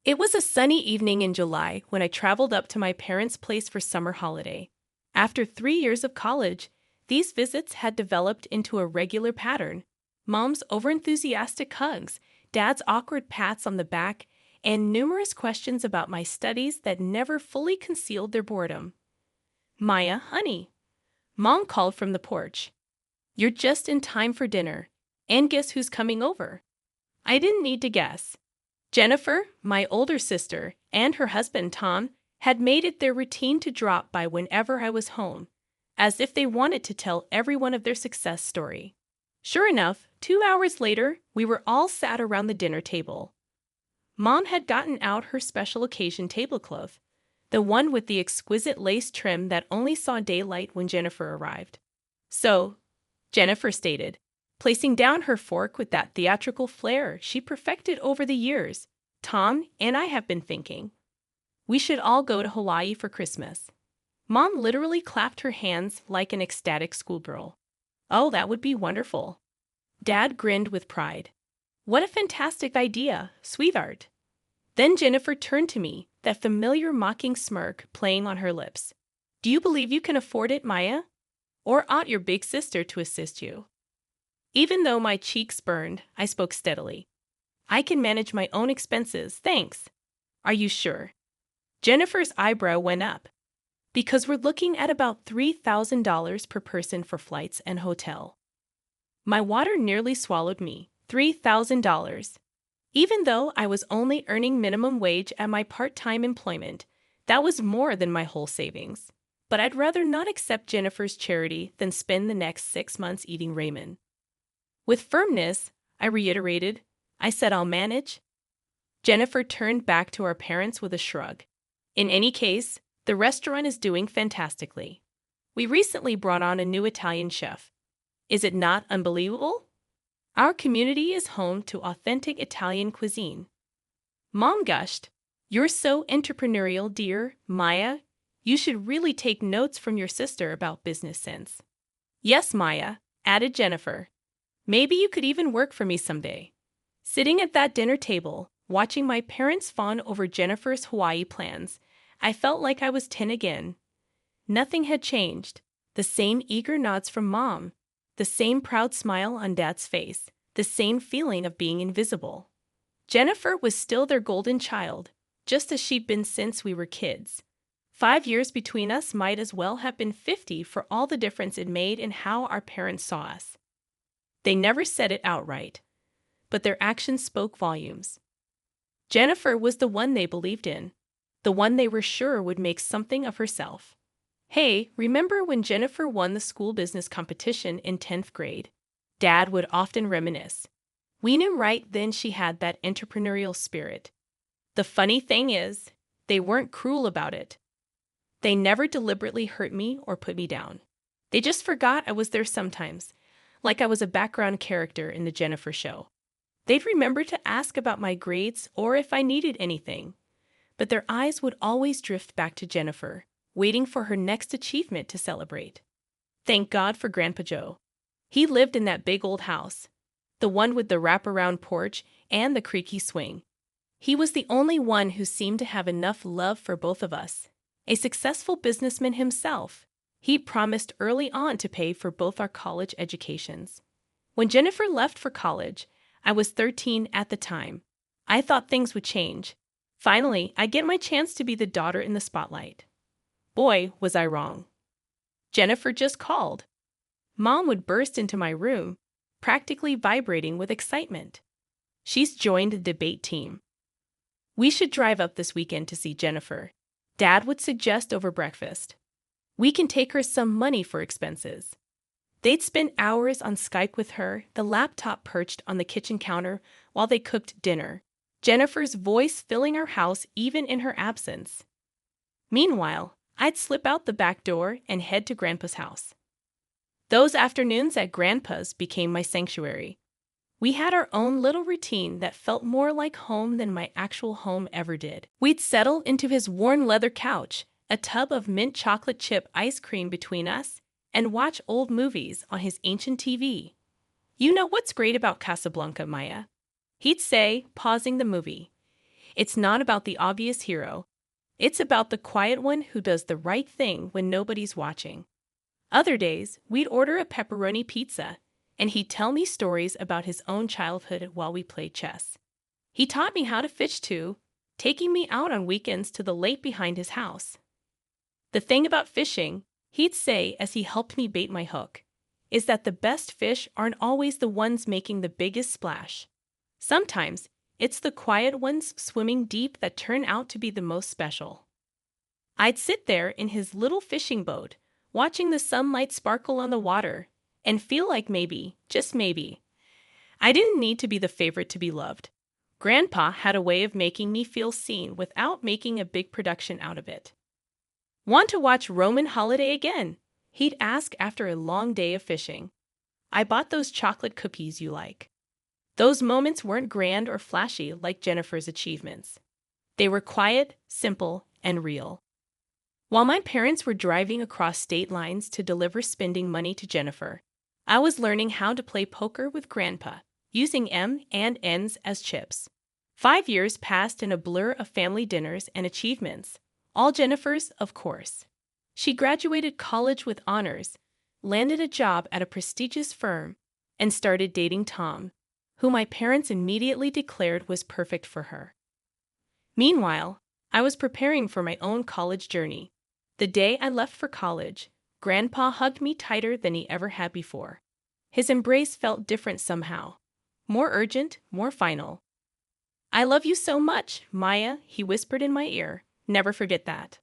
It was a sunny evening in July when I traveled up to my parents' place for summer holiday. After 3 years of college, these visits had developed into a regular pattern. Mom's overenthusiastic hugs, Dad's awkward pats on the back, and numerous questions about my studies that never fully concealed their boredom. "Maya, honey," Mom called from the porch. "You're just in time for dinner. And guess who's coming over?" I didn't need to guess. Jennifer, my older sister, and her husband Tom had made it their routine to drop by whenever I was home, as if they wanted to tell everyone of their success story. Sure enough, 2 hours later, we were all sat around the dinner table. Mom had gotten out her special occasion tablecloth, the one with the exquisite lace trim that only saw daylight when Jennifer arrived. "So," Jennifer stated, placing down her fork with that theatrical flair she perfected over the years, "Tom and I have been thinking we should all go to Hawaii for Christmas." Mom literally clapped her hands like an ecstatic schoolgirl. "Oh, that would be wonderful." Dad grinned with pride. "What a fantastic idea, sweetheart." Then Jennifer turned to me, that familiar mocking smirk playing on her lips. "Do you believe you can afford it, Maya? Or ought your big sister to assist you?" Even though my cheeks burned, I spoke steadily. "I can manage my own expenses, thanks." "Are you sure?" Jennifer's eyebrow went up. "Because we're looking at about $3,000 per person for flights and hotel." My water nearly swallowed me. $3,000. Even though I was only earning minimum wage at my part-time employment, that was more than my whole savings. But I'd rather not accept Jennifer's charity than spend the next 6 months eating ramen. With firmness, I reiterated, "I said I'll manage." Jennifer turned back to our parents with a shrug. "In any case, the restaurant is doing fantastically. We recently brought on a new Italian chef. Is it not unbelievable? Our community is home to authentic Italian cuisine." Mom gushed, "You're so entrepreneurial, dear Maya. You should really take notes from your sister about business sense." "Yes, Maya," added Jennifer. "Maybe you could even work for me someday." Sitting at that dinner table, watching my parents fawn over Jennifer's Hawaii plans, I felt like I was 10 again. Nothing had changed. The same eager nods from Mom, the same proud smile on Dad's face, the same feeling of being invisible. Jennifer was still their golden child, just as she'd been since we were kids. 5 years between us might as well have been 50 for all the difference it made in how our parents saw us. They never said it outright, but their actions spoke volumes. Jennifer was the one they believed in, the one they were sure would make something of herself. "Hey, remember when Jennifer won the school business competition in 10th grade? Dad would often reminisce. We knew right then she had that entrepreneurial spirit. The funny thing is, they weren't cruel about it. They never deliberately hurt me or put me down. They just forgot I was there sometimes, like I was a background character in the Jennifer show. They'd remember to ask about my grades or if I needed anything, but their eyes would always drift back to Jennifer, waiting for her next achievement to celebrate. Thank God for Grandpa Joe. He lived in that big old house, the one with the wraparound porch and the creaky swing. He was the only one who seemed to have enough love for both of us. A successful businessman himself, he'd promised early on to pay for both our college educations. When Jennifer left for college, I was 13 at the time. I thought things would change. Finally, I'd get my chance to be the daughter in the spotlight. Boy, was I wrong. Jennifer just called. Mom would burst into my room, practically vibrating with excitement. She's joined the debate team. "We should drive up this weekend to see Jennifer," Dad would suggest over breakfast. "We can take her some money for expenses." They'd spend hours on Skype with her, the laptop perched on the kitchen counter while they cooked dinner, Jennifer's voice filling our house even in her absence. Meanwhile, I'd slip out the back door and head to Grandpa's house. Those afternoons at Grandpa's became my sanctuary. We had our own little routine that felt more like home than my actual home ever did. We'd settle into his worn leather couch, a tub of mint chocolate chip ice cream between us, and watch old movies on his ancient TV. "You know what's great about Casablanca, Maya?" he'd say, pausing the movie. It's not about the obvious hero. It's about the quiet one who does the right thing when nobody's watching. Other days, we'd order a pepperoni pizza, and he'd tell me stories about his own childhood while we played chess. He taught me how to fish too, taking me out on weekends to the lake behind his house. The thing about fishing, he'd say as he helped me bait my hook, is that the best fish aren't always the ones making the biggest splash. Sometimes, it's the quiet ones swimming deep that turn out to be the most special. I'd sit there in his little fishing boat, watching the sunlight sparkle on the water, and feel like maybe, just maybe, I didn't need to be the favorite to be loved. Grandpa had a way of making me feel seen without making a big production out of it. "Want to watch Roman Holiday again?" he'd ask after a long day of fishing. "I bought those chocolate cookies you like." Those moments weren't grand or flashy like Jennifer's achievements. They were quiet, simple, and real. While my parents were driving across state lines to deliver spending money to Jennifer, I was learning how to play poker with Grandpa, using M and N's as chips. 5 years passed in a blur of family dinners and achievements, all Jennifer's, of course. She graduated college with honors, landed a job at a prestigious firm, and started dating Tom, who my parents immediately declared was perfect for her. Meanwhile, I was preparing for my own college journey. The day I left for college, Grandpa hugged me tighter than he ever had before. His embrace felt different somehow. More urgent, more final. "I love you so much, Maya," he whispered in my ear. "Never forget that."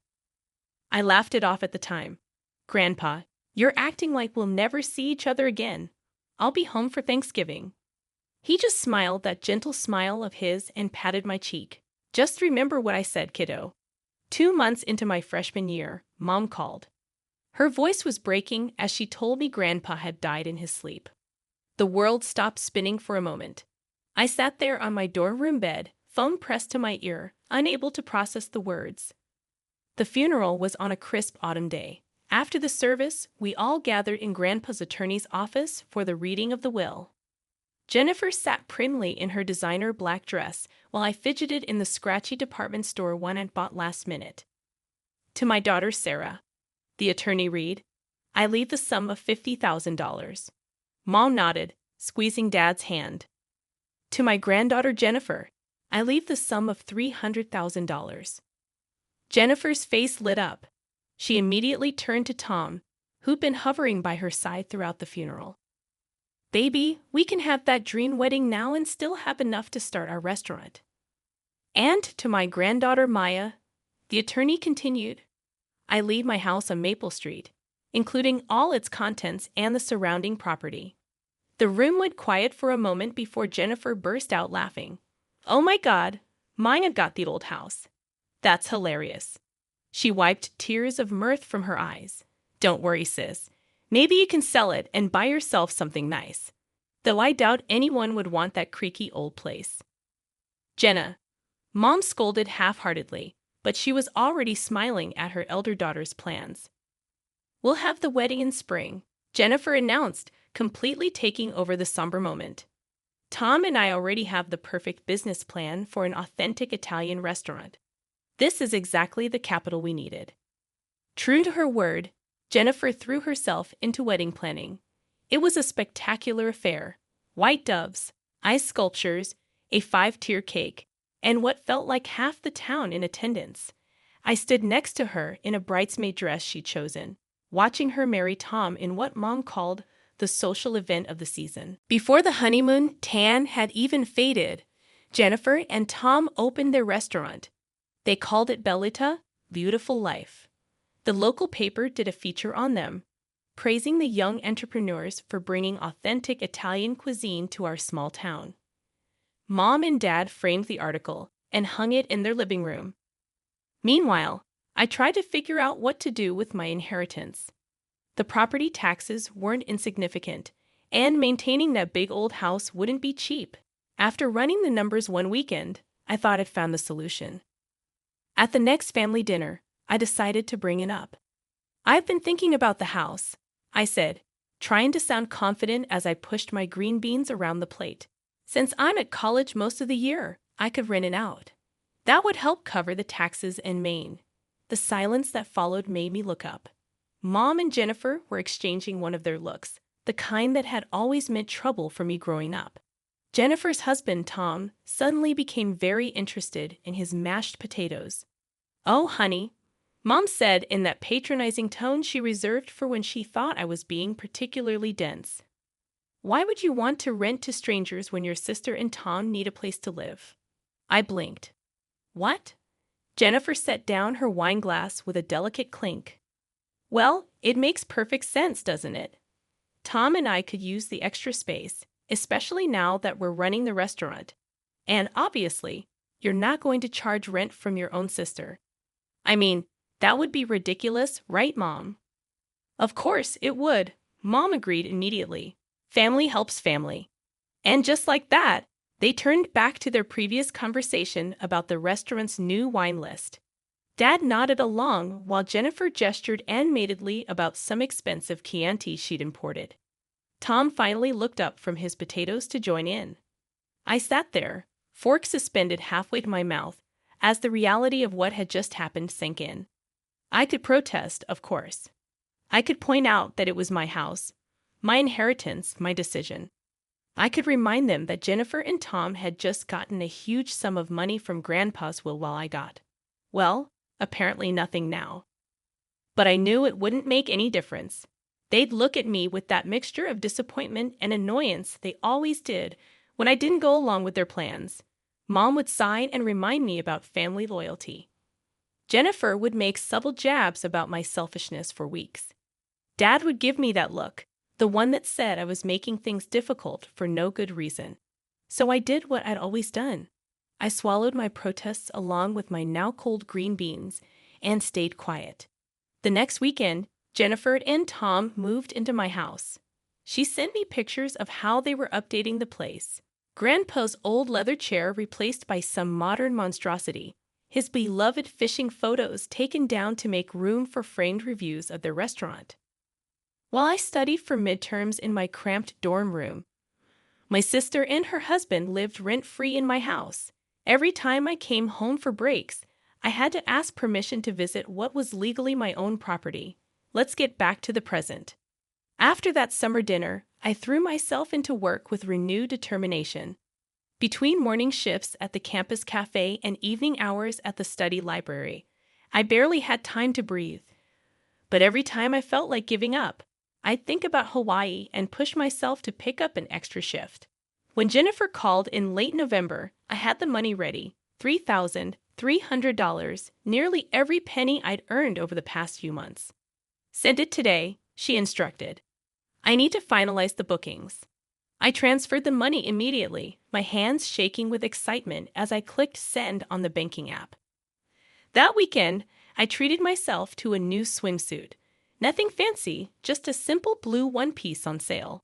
I laughed it off at the time. "Grandpa, you're acting like we'll never see each other again. I'll be home for Thanksgiving." He just smiled that gentle smile of his and patted my cheek. "Just remember what I said, kiddo." 2 months into my freshman year, Mom called. Her voice was breaking as she told me Grandpa had died in his sleep. The world stopped spinning for a moment. I sat there on my dorm room bed, phone pressed to my ear, unable to process the words. The funeral was on a crisp autumn day. After the service, we all gathered in Grandpa's attorney's office for the reading of the will. Jennifer sat primly in her designer black dress while I fidgeted in the scratchy department store one I'd bought last minute. "To my daughter Sarah," the attorney read, "I leave the sum of $50,000. Mom nodded, squeezing Dad's hand. "To my granddaughter Jennifer, I leave the sum of $300,000. Jennifer's face lit up. She immediately turned to Tom, who'd been hovering by her side throughout the funeral. "Baby, we can have that dream wedding now and still have enough to start our restaurant." "And to my granddaughter Maya," the attorney continued, "I leave my house on Maple Street, including all its contents and the surrounding property." The room went quiet for a moment before Jennifer burst out laughing. "Oh my God, Maya got the old house. That's hilarious." She wiped tears of mirth from her eyes. "Don't worry, sis. Maybe you can sell it and buy yourself something nice. Though I doubt anyone would want that creaky old place." "Jenna," Mom scolded half-heartedly, but she was already smiling at her elder daughter's plans. "We'll have the wedding in spring," Jennifer announced, completely taking over the somber moment. "Tom and I already have the perfect business plan for an authentic Italian restaurant. This is exactly the capital we needed." True to her word, Jennifer threw herself into wedding planning. It was a spectacular affair. White doves, ice sculptures, a 5-tier cake, and what felt like half the town in attendance. I stood next to her in a bridesmaid dress she'd chosen, watching her marry Tom in what Mom called the social event of the season. Before the honeymoon tan had even faded, Jennifer and Tom opened their restaurant. They called it Bellita, Beautiful Life. The local paper did a feature on them, praising the young entrepreneurs for bringing authentic Italian cuisine to our small town. Mom and Dad framed the article and hung it in their living room. Meanwhile, I tried to figure out what to do with my inheritance. The property taxes weren't insignificant, and maintaining that big old house wouldn't be cheap. After running the numbers one weekend, I thought I'd found the solution. At the next family dinner, I decided to bring it up. "I've been thinking about the house," I said, trying to sound confident as I pushed my green beans around the plate. "Since I'm at college most of the year, I could rent it out. That would help cover the taxes in Maine. The silence that followed made me look up. Mom and Jennifer were exchanging one of their looks, the kind that had always meant trouble for me growing up. Jennifer's husband, Tom, suddenly became very interested in his mashed potatoes. "Oh, honey," Mom said in that patronizing tone she reserved for when she thought I was being particularly dense. "Why would you want to rent to strangers when your sister and Tom need a place to live?" I blinked. "What?" Jennifer set down her wine glass with a delicate clink. "Well, it makes perfect sense, doesn't it? Tom and I could use the extra space, especially now that we're running the restaurant. And obviously, you're not going to charge rent from your own sister. I mean, that would be ridiculous, right, Mom?" "Of course, it would," Mom agreed immediately. "Family helps family." And just like that, they turned back to their previous conversation about the restaurant's new wine list. Dad nodded along while Jennifer gestured animatedly about some expensive Chianti she'd imported. Tom finally looked up from his potatoes to join in. I sat there, fork suspended halfway to my mouth, as the reality of what had just happened sank in. I could protest, of course. I could point out that it was my house, my inheritance, my decision. I could remind them that Jennifer and Tom had just gotten a huge sum of money from Grandpa's will while I got, well, apparently nothing now. But I knew it wouldn't make any difference. They'd look at me with that mixture of disappointment and annoyance they always did when I didn't go along with their plans. Mom would sigh and remind me about family loyalty. Jennifer would make subtle jabs about my selfishness for weeks. Dad would give me that look, the one that said I was making things difficult for no good reason. So I did what I'd always done. I swallowed my protests along with my now cold green beans and stayed quiet. The next weekend, Jennifer and Tom moved into my house. She sent me pictures of how they were updating the place. Grandpa's old leather chair replaced by some modern monstrosity. His beloved fishing photos taken down to make room for framed reviews of their restaurant. While I studied for midterms in my cramped dorm room, my sister and her husband lived rent-free in my house. Every time I came home for breaks, I had to ask permission to visit what was legally my own property. Let's get back to the present. After that summer dinner, I threw myself into work with renewed determination. Between morning shifts at the campus cafe and evening hours at the study library, I barely had time to breathe. But every time I felt like giving up, I'd think about Hawaii and push myself to pick up an extra shift. When Jennifer called in late November, I had the money ready, $3,300, nearly every penny I'd earned over the past few months. "Send it today," she instructed. "I need to finalize the bookings." I transferred the money immediately, my hands shaking with excitement as I clicked send on the banking app. That weekend, I treated myself to a new swimsuit. Nothing fancy, just a simple blue one-piece on sale.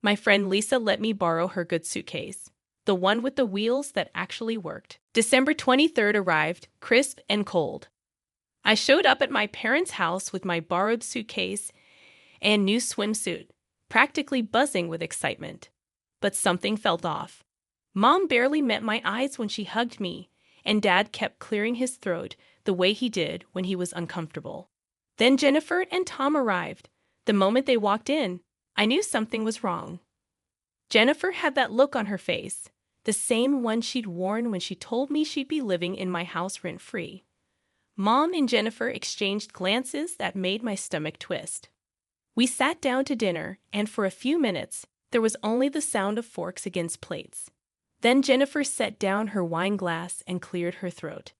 My friend Lisa let me borrow her good suitcase, the one with the wheels that actually worked. December 23rd arrived, crisp and cold. I showed up at my parents' house with my borrowed suitcase and new swimsuit, practically buzzing with excitement. But something felt off. Mom barely met my eyes when she hugged me, and Dad kept clearing his throat the way he did when he was uncomfortable. Then Jennifer and Tom arrived. The moment they walked in, I knew something was wrong. Jennifer had that look on her face, the same one she'd worn when she told me she'd be living in my house rent-free. Mom and Jennifer exchanged glances that made my stomach twist. We sat down to dinner, and for a few minutes, there was only the sound of forks against plates. Then Jennifer set down her wine glass and cleared her throat.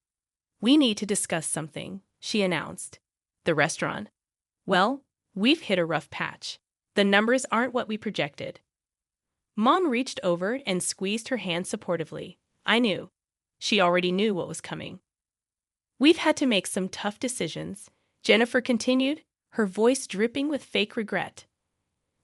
"We need to discuss something," she announced. "The restaurant. Well, we've hit a rough patch. The numbers aren't what we projected." Mom reached over and squeezed her hand supportively. I knew. She already knew what was coming. "We've had to make some tough decisions," Jennifer continued, her voice dripping with fake regret.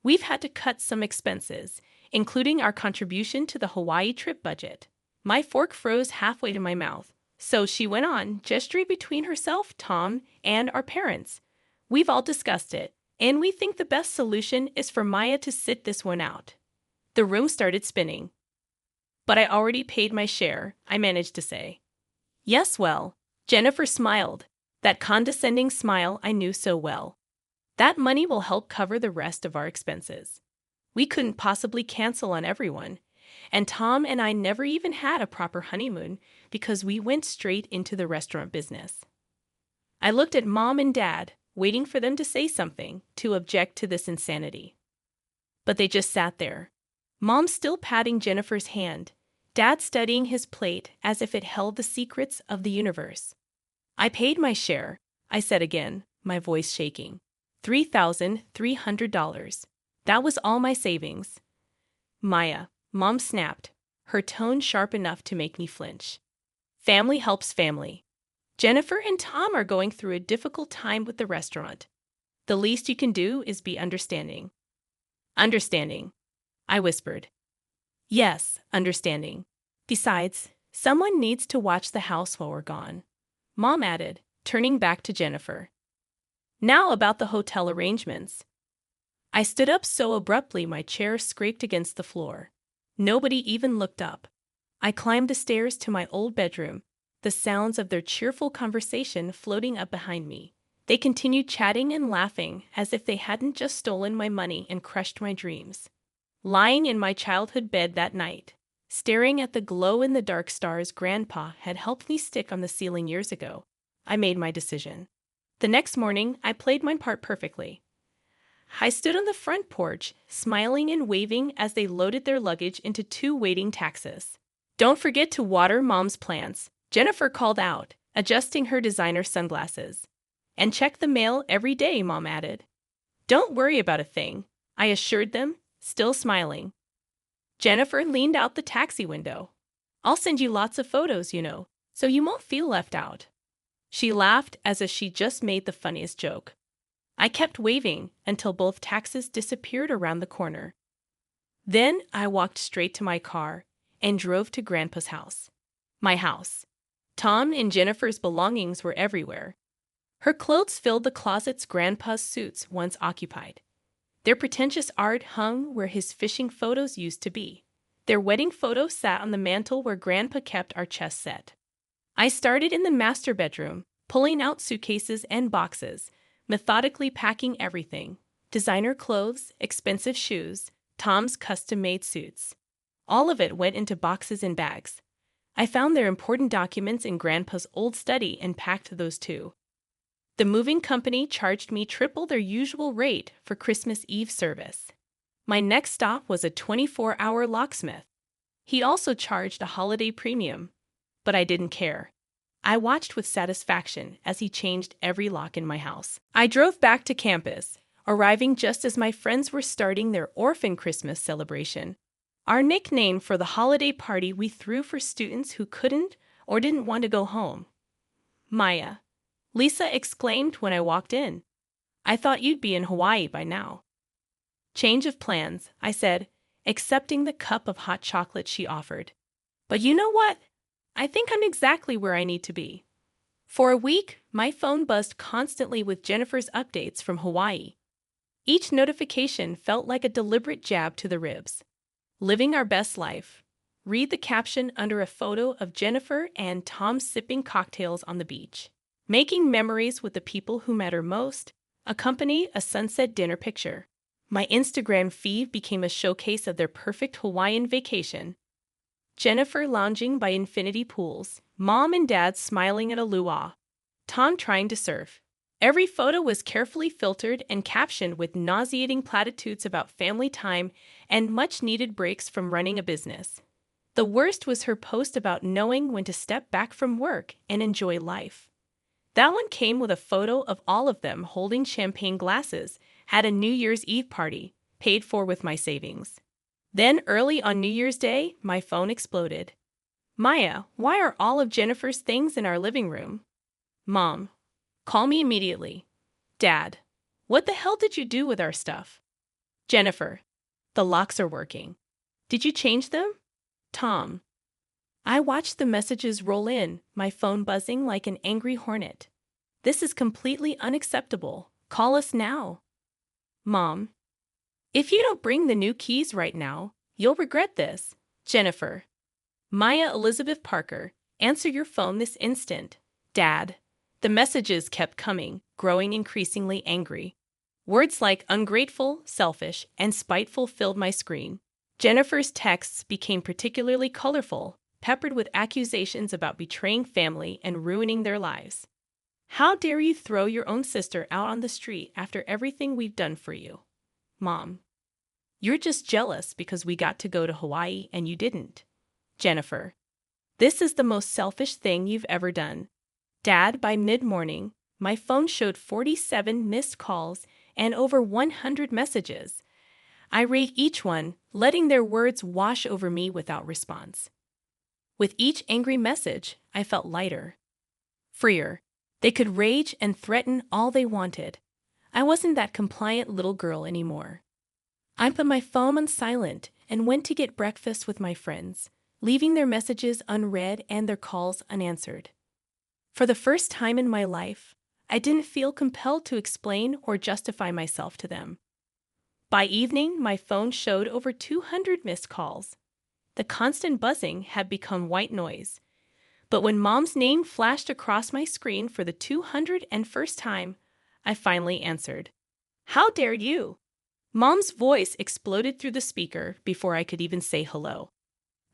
"We've had to cut some expenses, including our contribution to the Hawaii trip budget." My fork froze halfway to my mouth. So she went on, gesturing between herself, Tom, and our parents. "We've all discussed it, and we think the best solution is for Maya to sit this one out." The room started spinning. "But I already paid my share," I managed to say. Yes, well. Jennifer smiled. That condescending smile I knew so well. That money will help cover the rest of our expenses. We couldn't possibly cancel on everyone. And Tom and I never even had a proper honeymoon because we went straight into the restaurant business. I looked at Mom and Dad, waiting for them to say something, to object to this insanity. But they just sat there. Mom still patting Jennifer's hand, Dad studying his plate as if it held the secrets of the universe. I paid my share, I said again, my voice shaking. $3,300. That was all my savings. Maya, Mom snapped, her tone sharp enough to make me flinch. Family helps family. Jennifer and Tom are going through a difficult time with the restaurant. The least you can do is be understanding. Understanding, I whispered. Yes, understanding. Besides, someone needs to watch the house while we're gone, Mom added, turning back to Jennifer. Now about the hotel arrangements. I stood up so abruptly my chair scraped against the floor. Nobody even looked up. I climbed the stairs to my old bedroom, the sounds of their cheerful conversation floating up behind me. They continued chatting and laughing as if they hadn't just stolen my money and crushed my dreams. Lying in my childhood bed that night, staring at the glow-in-the-dark stars Grandpa had helped me stick on the ceiling years ago, I made my decision. The next morning, I played my part perfectly. I stood on the front porch, smiling and waving as they loaded their luggage into 2 waiting taxis. Don't forget to water Mom's plants, Jennifer called out, adjusting her designer sunglasses. And check the mail every day, Mom added. Don't worry about a thing, I assured them, still smiling. Jennifer leaned out the taxi window. I'll send you lots of photos, so you won't feel left out. She laughed as if she just made the funniest joke. I kept waving until both taxis disappeared around the corner. Then I walked straight to my car and drove to Grandpa's house. My house. Tom and Jennifer's belongings were everywhere. Her clothes filled the closets Grandpa's suits once occupied. Their pretentious art hung where his fishing photos used to be. Their wedding photo sat on the mantel where Grandpa kept our chess set. I started in the master bedroom, pulling out suitcases and boxes, methodically packing everything. Designer clothes, expensive shoes, Tom's custom-made suits. All of it went into boxes and bags. I found their important documents in Grandpa's old study and packed those too. The moving company charged me triple their usual rate for Christmas Eve service. My next stop was a 24-hour locksmith. He also charged a holiday premium, but I didn't care. I watched with satisfaction as he changed every lock in my house. I drove back to campus, arriving just as my friends were starting their orphan Christmas celebration, our nickname for the holiday party we threw for students who couldn't or didn't want to go home. Maya, Lisa exclaimed when I walked in. I thought you'd be in Hawaii by now. Change of plans, I said, accepting the cup of hot chocolate she offered. But you know what? I think I'm exactly where I need to be. For a week, my phone buzzed constantly with Jennifer's updates from Hawaii. Each notification felt like a deliberate jab to the ribs. Living our best life. Read the caption under a photo of Jennifer and Tom sipping cocktails on the beach. Making memories with the people who matter most. Accompany a sunset dinner picture. My Instagram feed became a showcase of their perfect Hawaiian vacation. Jennifer lounging by infinity pools, Mom and Dad smiling at a luau, Tom trying to surf. Every photo was carefully filtered and captioned with nauseating platitudes about family time and much-needed breaks from running a business. The worst was her post about knowing when to step back from work and enjoy life. That one came with a photo of all of them holding champagne glasses at a New Year's Eve party, paid for with my savings. Then, early on New Year's Day, my phone exploded. Maya, why are all of Jennifer's things in our living room? Mom, call me immediately. Dad, what the hell did you do with our stuff? Jennifer, the locks are working. Did you change them? Tom. I watched the messages roll in, my phone buzzing like an angry hornet. This is completely unacceptable. Call us now. Mom. If you don't bring the new keys right now, you'll regret this. Jennifer. Maya Elizabeth Parker, Answer your phone this instant. Dad. The messages kept coming, growing increasingly angry. Words like ungrateful, selfish, and spiteful filled my screen. Jennifer's texts became particularly colorful, peppered with accusations about betraying family and ruining their lives. How dare you throw your own sister out on the street after everything we've done for you? Mom. You're just jealous because we got to go to Hawaii and you didn't. Jennifer. This is the most selfish thing you've ever done. Dad, by mid-morning, my phone showed 47 missed calls and over 100 messages. I read each one, letting their words wash over me without response. With each angry message, I felt lighter, freer. They could rage and threaten all they wanted. I wasn't that compliant little girl anymore. I put my phone on silent and went to get breakfast with my friends, leaving their messages unread and their calls unanswered. For the first time in my life, I didn't feel compelled to explain or justify myself to them. By evening, my phone showed over 200 missed calls. The constant buzzing had become white noise. But when Mom's name flashed across my screen for the 201st time, I finally answered. How dare you? Mom's voice exploded through the speaker before I could even say hello.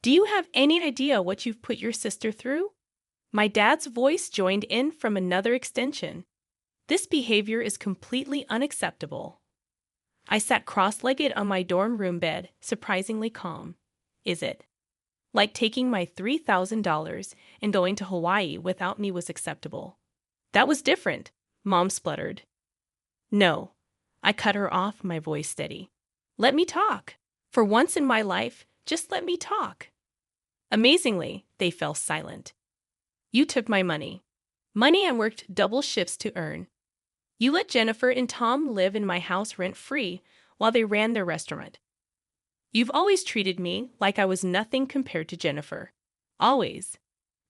Do you have any idea what you've put your sister through? My dad's voice joined in from another extension. This behavior is completely unacceptable. I sat cross-legged on my dorm room bed, surprisingly calm. Is it? Like taking my $3,000 and going to Hawaii without me was acceptable. That was different, Mom spluttered. No. I cut her off, my voice steady. Let me talk. For once in my life, just let me talk. Amazingly, they fell silent. You took my money. Money I worked double shifts to earn. You let Jennifer and Tom live in my house rent-free while they ran their restaurant. You've always treated me like I was nothing compared to Jennifer. Always.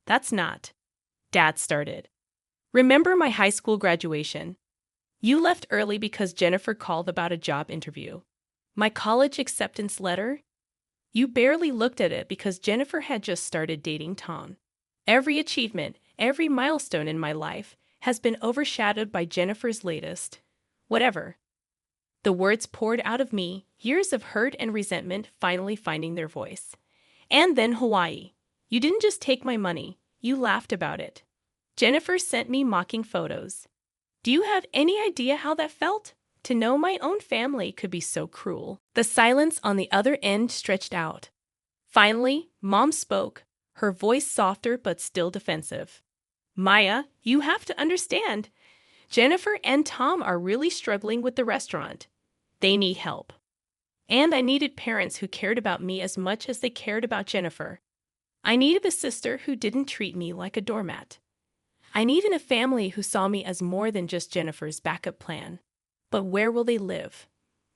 That's not. Dad started. Remember my high school graduation? You left early because Jennifer called about a job interview. My college acceptance letter? You barely looked at it because Jennifer had just started dating Tom. Every achievement, every milestone in my life has been overshadowed by Jennifer's latest. Whatever. The words poured out of me, years of hurt and resentment finally finding their voice. And then Hawaii. You didn't just take my money, you laughed about it. Jennifer sent me mocking photos. Do you have any idea how that felt? To know my own family could be so cruel. The silence on the other end stretched out. Finally, Mom spoke, her voice softer but still defensive. Maya, you have to understand. Jennifer and Tom are really struggling with the restaurant. They need help. And I needed parents who cared about me as much as they cared about Jennifer. I needed a sister who didn't treat me like a doormat. I needed a family who saw me as more than just Jennifer's backup plan. But where will they live?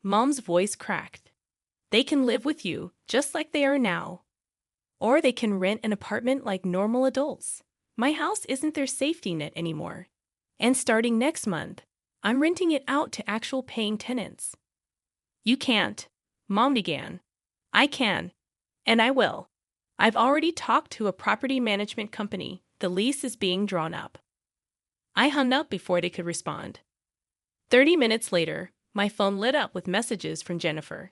Mom's voice cracked. They can live with you, just like they are now. Or they can rent an apartment like normal adults. My house isn't their safety net anymore. And starting next month, I'm renting it out to actual paying tenants. You can't, Mom began. I can, and I will. I've already talked to a property management company. The lease is being drawn up. I hung up before they could respond. 30 minutes later, my phone lit up with messages from Jennifer.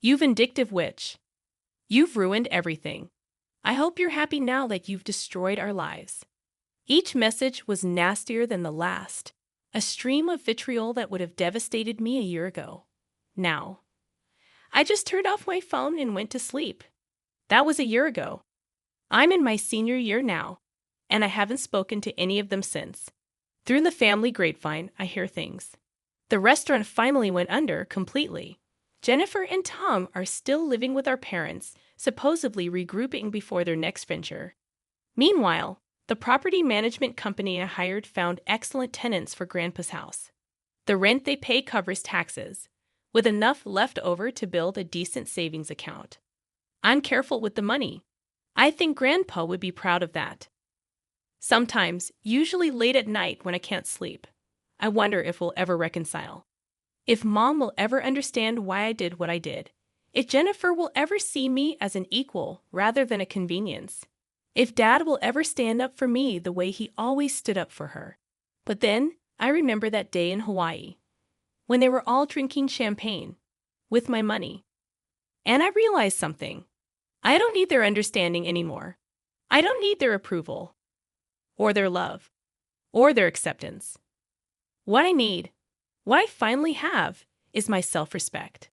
You vindictive witch. You've ruined everything. I hope you're happy now that you've destroyed our lives. Each message was nastier than the last, a stream of vitriol that would have devastated me a year ago. Now. I just turned off my phone and went to sleep. That was a year ago. I'm in my senior year now, and I haven't spoken to any of them since. Through the family grapevine, I hear things. The restaurant finally went under completely. Jennifer and Tom are still living with our parents, supposedly regrouping before their next venture. Meanwhile, the property management company I hired found excellent tenants for Grandpa's house. The rent they pay covers taxes, with enough left over to build a decent savings account. I'm careful with the money. I think Grandpa would be proud of that. Sometimes, usually late at night when I can't sleep, I wonder if we'll ever reconcile. If Mom will ever understand why I did what I did. If Jennifer will ever see me as an equal rather than a convenience. If Dad will ever stand up for me the way he always stood up for her. But then I remember that day in Hawaii, when they were all drinking champagne with my money. And I realized something. I don't need their understanding anymore. I don't need their approval, or their love, or their acceptance. What I need, what I finally have, is my self-respect.